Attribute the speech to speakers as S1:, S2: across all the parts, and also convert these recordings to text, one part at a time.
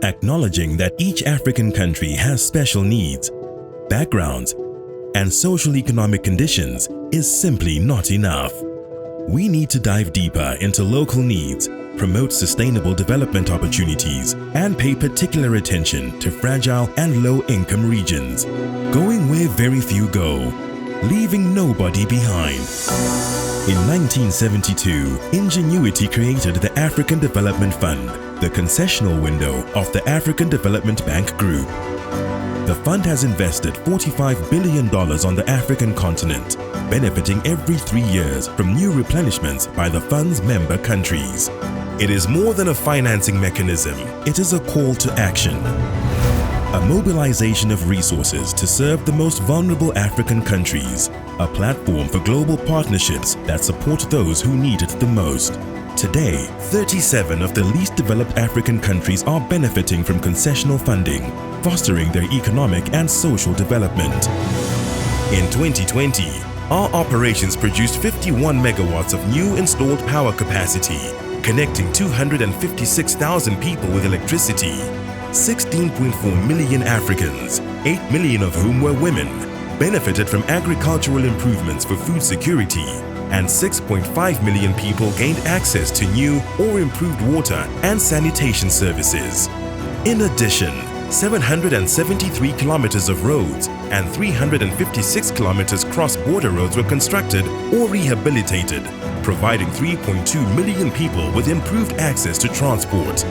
S1: Acknowledging that each African country has special needs, backgrounds, and social-economic conditions is simply not enough. We need to dive deeper into local needs, promote sustainable development opportunities, and pay particular attention to fragile and low-income regions, going where very few go, leaving nobody behind. In 1972, Ingenuity created the African Development Fund, the concessional window of the African Development Bank Group. The fund has invested $45 billion on the African continent, benefiting every 3 years from new replenishments by the fund's member countries. It is more than a financing mechanism, it is a call to action. A mobilization of resources to serve the most vulnerable African countries, a platform for global partnerships that support those who need it the most. Today, 37 of the least developed African countries are benefiting from concessional funding, fostering their economic and social development. In 2020, our operations produced 51 megawatts of new installed power capacity, connecting 256,000 people with electricity. 16.4 million Africans, 8 million of whom were women, benefited from agricultural improvements for food security, and 6.5 million people gained access to new or improved water and sanitation services. In addition, 773 kilometers of roads and 356 kilometers cross-border roads were constructed or rehabilitated, providing 3.2 million people with improved access to transport.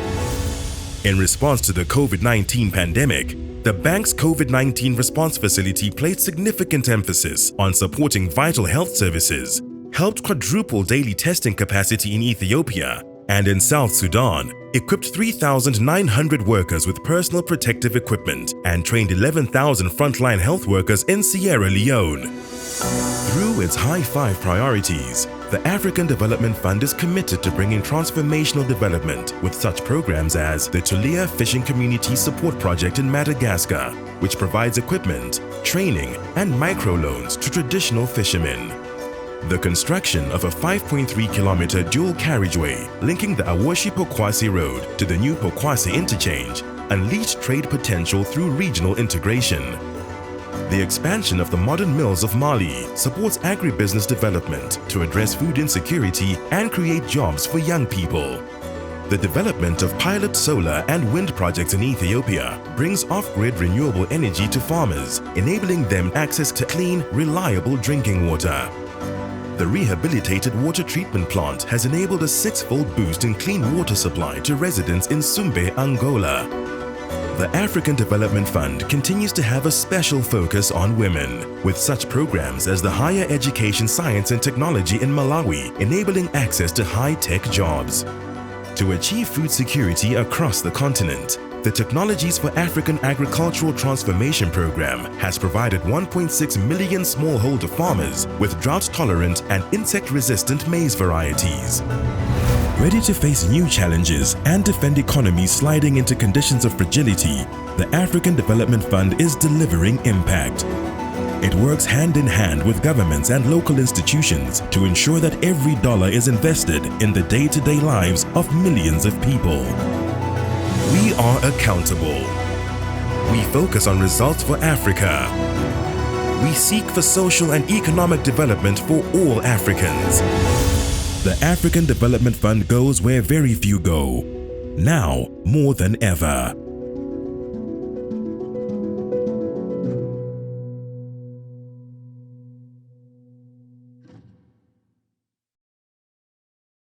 S1: In response to the COVID-19 pandemic, the bank's COVID-19 response facility placed significant emphasis on supporting vital health services, helped quadruple daily testing capacity in Ethiopia, and in South Sudan, equipped 3,900 workers with personal protective equipment and trained 11,000 frontline health workers in Sierra Leone. Through its high five priorities, the African Development Fund is committed to bringing transformational development with such programs as the Tulia Fishing Community Support Project in Madagascar, which provides equipment, training, and microloans to traditional fishermen. The construction of a 5.3-kilometer dual carriageway linking the Awoshi-Pokwasi Road to the new Pokwasi interchange unleashed trade potential through regional integration. The expansion of the modern mills of Mali supports agribusiness development to address food insecurity and create jobs for young people. The development of pilot solar and wind projects in Ethiopia brings off-grid renewable energy to farmers, enabling them access to clean, reliable drinking water. The rehabilitated water treatment plant has enabled a 6-fold boost in clean water supply to residents in Sumbe, Angola. The African Development Fund continues to have a special focus on women, with such programs as the Higher Education Science and Technology in Malawi enabling access to high-tech jobs. To achieve food security across the continent, the Technologies for African Agricultural Transformation Program has provided 1.6 million smallholder farmers with drought-tolerant and insect-resistant maize varieties. Ready to face new challenges and defend economies sliding into conditions of fragility, the African Development Fund is delivering impact. It works hand in hand with governments and local institutions to ensure that every dollar is invested in the day-to-day lives of millions of people. We are accountable. We focus on results for Africa. We seek for social and economic development for all Africans. The African Development Fund goes where very few go, now more than ever.